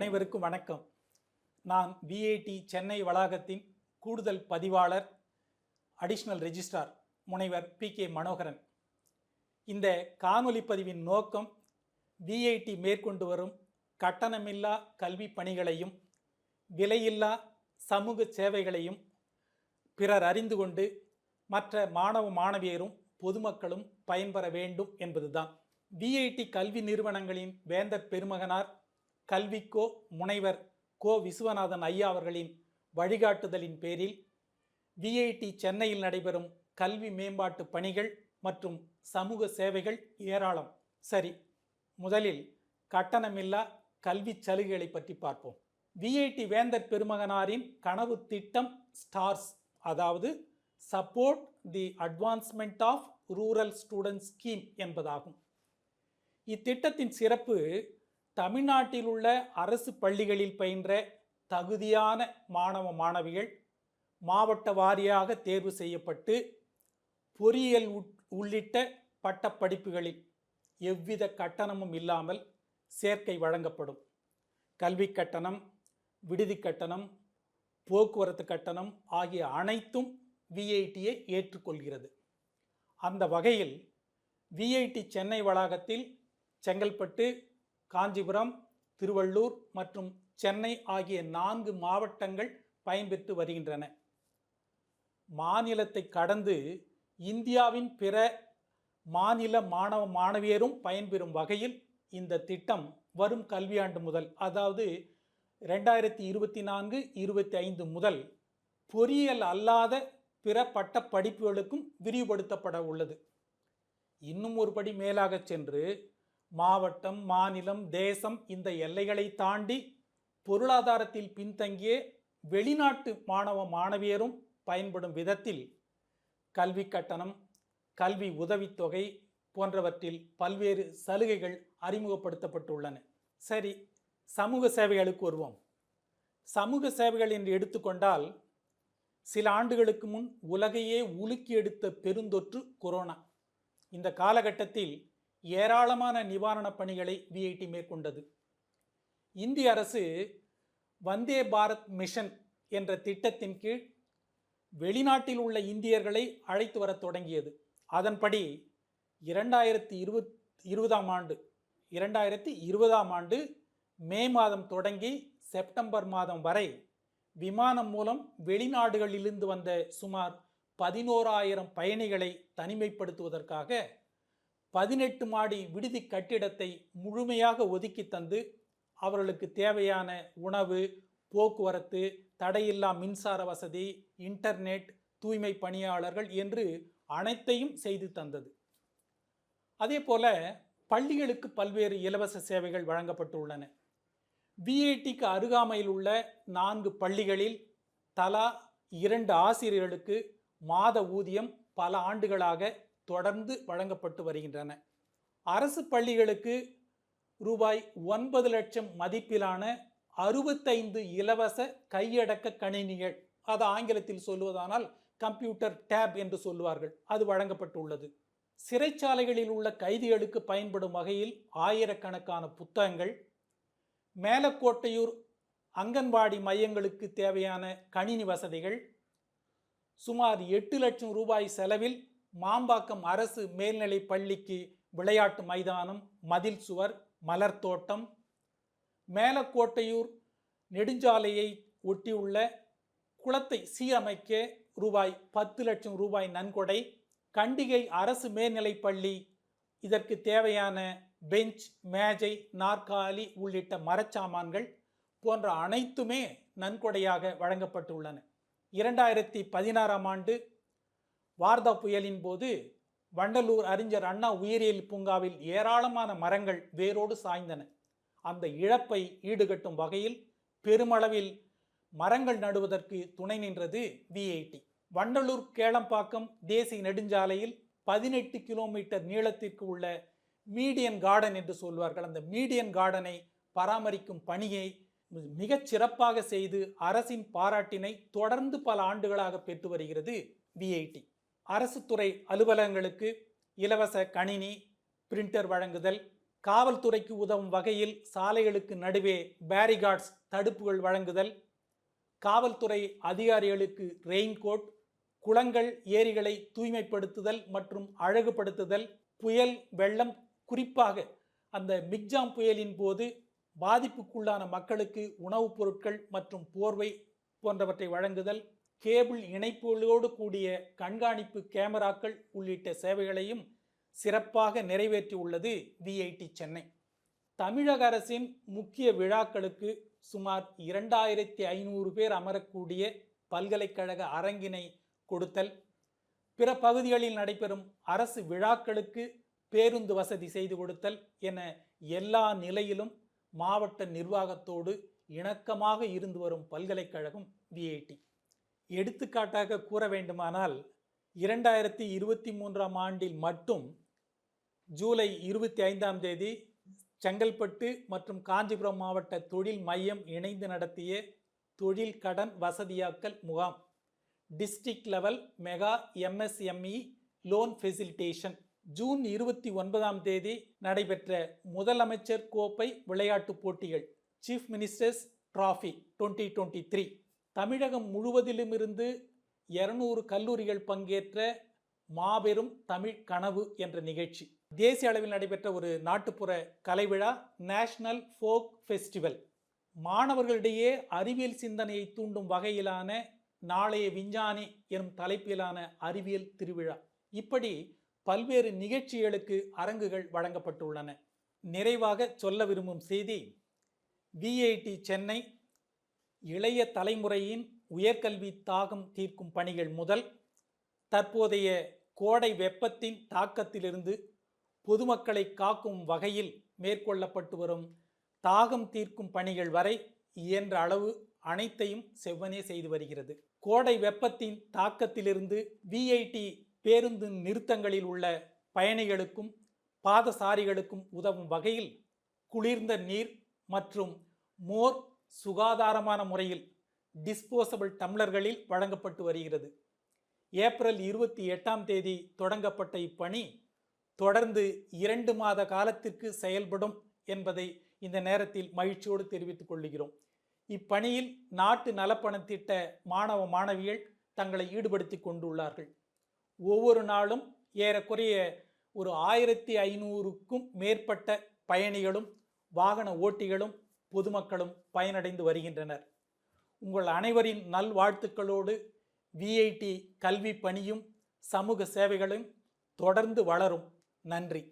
அனைவருக்கும் வணக்கம். நான் விஐடி சென்னை வளாகத்தின் கூடுதல் பதிவாளர் அடிஷனல் ரெஜிஸ்ட்ரார் முனைவர் PK மனோகரன். இந்த காணொலி பதிவின் நோக்கம் விஐடி மேற்கொண்டு வரும் கட்டணமில்லா கல்வி பணிகளையும் விலையில்லா சமூக சேவைகளையும் பிறர் அறிந்து கொண்டு மற்ற மாணவ மாணவியரும் பொதுமக்களும் பயன்பெற வேண்டும் என்பதுதான். விஐடி கல்வி நிறுவனங்களின் வேந்தர் பெருமகனார் கல்விக்கோ முனைவர் கோ விஸ்வநாதன் ஐயா அவர்களின் வழிகாட்டுதலின் பேரில் விஐடி சென்னையில் நடைபெறும் கல்வி மேம்பாட்டு பணிகள் மற்றும் சமூக சேவைகள் ஏராளம். சரி, முதலில் கட்டணமில்லா கல்வி சலுகைகளை பற்றி பார்ப்போம். விஐடி வேந்தர் பெருமகனாரின் கனவு திட்டம் ஸ்டார்ஸ், அதாவது support the advancement of rural student scheme என்பதாகும். இத்திட்டத்தின் சிறப்பு தமிழ்நாட்டில் உள்ள அரசு பள்ளிகளில் பயின்ற தகுதியான மாணவ மாணவிகள் மாவட்ட வாரியாக தேர்வு செய்யப்பட்டு பொறியியல் உள்ளிட்ட பட்டப்படிப்புகளில் எவ்வித கட்டணமும் இல்லாமல் சேர்க்கை வழங்கப்படும். கல்வி கட்டணம், விடுதி கட்டணம், போக்குவரத்து கட்டணம் ஆகிய அனைத்தும் விஐடியை ஏற்றுக்கொள்கிறது. அந்த வகையில் விஐடி சென்னை வளாகத்தில் செங்கல்பட்டு, காஞ்சிபுரம், திருவள்ளூர் மற்றும் சென்னை ஆகிய 4 மாவட்டங்கள் பயன்பெற்று வருகின்றன. மாநிலத்தை கடந்து இந்தியாவின் பிற மாநில மாணவ மாணவியரும் பயன்பெறும் வகையில் இந்த திட்டம் வரும் கல்வியாண்டு முதல், அதாவது 2024-25 முதல் பொறியியல் அல்லாத பிற பட்ட படிப்புகளுக்கும் விரிவுபடுத்தப்பட உள்ளது. இன்னும் ஒரு படி மேலாக சென்று மாவட்டம், மாநிலம், தேசம் இந்த எல்லைகளை தாண்டி பொருளாதாரத்தில் பின்தங்கிய வெளிநாட்டு மாணவ மாணவியரும் பயன்படும் விதத்தில் கல்வி கட்டணம், கல்வி உதவித்தொகை போன்றவற்றில் பல்வேறு சலுகைகள் அறிமுகப்படுத்தப்பட்டுள்ளன. சரி, சமூக சேவைகளுக்கு வருவோம். சமூக சேவைகள் என்று எடுத்துக்கொண்டால் சில ஆண்டுகளுக்கு முன் உலகையே உலுக்கி எடுத்த பெருந்தொற்று கொரோனா. இந்த காலகட்டத்தில் ஏராளமான நிவாரணப் பணிகளை விஐடி மேற்கொண்டது. இந்திய அரசு வந்தே பாரத் மிஷன் என்ற திட்டத்தின் கீழ் வெளிநாட்டில் உள்ள இந்தியர்களை அழைத்து வர தொடங்கியது. அதன்படி 2020 ஆண்டு மே மாதம் தொடங்கி செப்டம்பர் மாதம் வரை விமானம் மூலம் வெளிநாடுகளிலிருந்து வந்த சுமார் 11,000 பயணிகளை தனிமைப்படுத்துவதற்காக 18 மாடி விடுதி கட்டிடத்தை முழுமையாக ஒதுக்கி தந்து அவர்களுக்கு தேவையான உணவு, போக்குவரத்து, தடையில்லா மின்சார வசதி, இன்டர்நெட், தூய்மை பணியாளர்கள் என்று அனைத்தையும் செய்து தந்தது. அதே போல பள்ளிகளுக்கு பல்வேறு இலவச சேவைகள் வழங்கப்பட்டுள்ளன. விஐடிக்கு அருகாமையில் உள்ள 4 பள்ளிகளில் தலா 2 ஆசிரியர்களுக்கு மாத ஊதியம் பல ஆண்டுகளாக தொடர்ந்து வழங்கப்பட்டு வருகின்றன. அரசு பள்ளிகளுக்கு ரூபாய் 9 லட்சம் மதிப்பிலான 65 இலவச கையடக்க கணினிகள், அது ஆங்கிலத்தில் சொல்வதானால் கம்ப்யூட்டர் டேப் என்று சொல்லுவார்கள், அது வழங்கப்பட்டுள்ளது. சிறைச்சாலைகளில் உள்ள கைதிகளுக்கு பயன்படும் வகையில் ஆயிரக்கணக்கான புத்தகங்கள், மேலக்கோட்டையூர் அங்கன்வாடி மையங்களுக்கு தேவையான கணினி வசதிகள், சுமார் 8 லட்சம் ரூபாய் செலவில் மாம்பாக்கம் அரசு மேல்நிலை பள்ளிக்கு விளையாட்டு மைதானம், மதில் சுவர், மலர் தோட்டம், மேலக்கோட்டையூர் நெடுஞ்சாலையை ஒட்டியுள்ள குளத்தை சீரமைக்க ரூபாய் 10 லட்சம் ரூபாய் நன்கொடை, கண்டிகை அரசு மேல்நிலை பள்ளி இதற்கு தேவையான பெஞ்ச், மேஜை, நாற்காலி உள்ளிட்ட மரச்சாமான்கள் போன்ற அனைத்துமே நன்கொடையாக வழங்கப்பட்டுள்ளன. 2016 ஆண்டு வார்தா புயலின் போது வண்டலூர் அறிஞர் அண்ணா உயிரியல் பூங்காவில் ஏராளமான மரங்கள் வேரோடு சாய்ந்தன. அந்த இழப்பை ஈடுகட்டும் வகையில் பெருமளவில் மரங்கள் நடுவதற்கு துணை நின்றது விஐடி. வண்டலூர் கேளம்பாக்கம் தேசிய நெடுஞ்சாலையில் 18 கிலோமீட்டர் நீளத்திற்கு உள்ள மீடியன் கார்டன் என்று சொல்வார்கள், அந்த மீடியன் கார்டனை பராமரிக்கும் பணியை மிகச் சிறப்பாக செய்து அரசின் பாராட்டினை தொடர்ந்து பல ஆண்டுகளாக பெற்று வருகிறது விஐடி. அரசு துறை அலுவலகங்களுக்கு இலவச கணினி, பிரிண்டர் வழங்குதல், காவல்துறைக்கு உதவும் வகையில் சாலைகளுக்கு நடுவே பேரிகார்ட்ஸ் தடுப்புகள் வழங்குதல், காவல்துறை அதிகாரிகளுக்கு ரெயின்கோட், குளங்கள் ஏரிகளை தூய்மைப்படுத்துதல் மற்றும் அழகுபடுத்துதல், புயல் வெள்ளம், குறிப்பாக அந்த மிக்ஜாம் புயலின் போது பாதிப்புக்குள்ளான மக்களுக்கு உணவுப் பொருட்கள் மற்றும் போர்வை போன்றவற்றை வழங்குதல், கேபிள் இணைப்புகளோடு கூடிய கண்காணிப்பு கேமராக்கள் உள்ளிட்ட சேவைகளையும் சிறப்பாக நிறைவேற்றியுள்ளது விஐடி சென்னை. தமிழக அரசின் முக்கிய விழாக்களுக்கு சுமார் 2500 பேர் அமரக்கூடிய பல்கலைக்கழக அரங்கினை கொடுத்தல், பிற பகுதிகளில் நடைபெறும் அரசு விழாக்களுக்கு பேருந்து வசதி செய்து கொடுத்தல் என எல்லா நிலையிலும் மாவட்ட நிர்வாகத்தோடு இணக்கமாக இருந்து வரும் பல்கலைக்கழகம் விஐடி. எடுத்துக்காட்டாக கூற வேண்டுமானால் 2023ஆம் ஆண்டில் மட்டும் ஜூலை 25ஆம் தேதி செங்கல்பட்டு மற்றும் காஞ்சிபுரம் மாவட்ட தொழில் மையம் இணைந்து நடத்திய தொழில் கடன் வசதியாக்கல் முகாம், district level mega MSME loan facilitation, June 29ஆம் தேதி நடைபெற்ற முதலமைச்சர் கோப்பை விளையாட்டுப் போட்டிகள், சீஃப் மினிஸ்டர்ஸ் டிராஃபி 2023, தமிழகம் முழுவதிலுமிருந்து 200 கல்லூரிகள் பங்கேற்ற மாபெரும் தமிழ் கனவு என்ற நிகழ்ச்சி, தேசிய அளவில் நடைபெற்ற ஒரு நாட்டுப்புற கலைவிழா நேஷனல் ஃபோக் ஃபெஸ்டிவல், மாணவர்களிடையே அறிவியல் சிந்தனையை தூண்டும் வகையிலான நாளைய விஞ்ஞானி எனும் தலைப்பிலான அறிவியல் திருவிழா, இப்படி பல்வேறு நிகழ்ச்சிகளுக்கு அரங்குகள் வழங்கப்பட்டுள்ளன. நிறைவாக சொல்ல விரும்பும் செய்தி, விஐடி சென்னை இளைய தலைமுறையின் உயர்கல்வி தாகம் தீர்க்கும் பணிகள் முதல் தற்போதைய கோடை வெப்பத்தின் தாக்கத்திலிருந்து பொதுமக்களை காக்கும் வகையில் மேற்கொள்ளப்பட்டு வரும் தாகம் தீர்க்கும் பணிகள் வரை இயன்ற அளவு அனைத்தையும் செவ்வனே செய்து வருகிறது. கோடை வெப்பத்தின் தாக்கத்திலிருந்து விஐடி பேருந்து நிறுத்தங்களில் உள்ள பயணிகளுக்கும் பாதசாரிகளுக்கும் உதவும் வகையில் குளிர்ந்த நீர் மற்றும் மோர் சுகாதாரமான முறையில் டிஸ்போசபிள் டம்ளர்களில் வழங்கப்பட்டு வருகிறது. ஏப்ரல் 28ஆம் தேதி தொடங்கப்பட்ட இப்பணி தொடர்ந்து 2 மாத காலத்திற்கு செயல்படும் என்பதை இந்த நேரத்தில் மகிழ்ச்சியோடு தெரிவித்துக் கொள்கிறோம். இப்பணியில் நாட்டு நலப்பணத்திட்ட மாணவ மாணவிகள் தங்களை ஈடுபடுத்தி கொண்டுள்ளார்கள். ஒவ்வொரு நாளும் ஏறக்குறைய ஒரு 1500க்கும் மேற்பட்ட பயணிகளும் வாகன ஓட்டிகளும் பொதுமக்களும் பயனடைந்து வருகின்றனர். உங்கள் அனைவரின் நல்வாழ்த்துக்களோடு விஐடி கல்வி பணியும் சமூக சேவைகளும் தொடர்ந்து வளரும். நன்றி.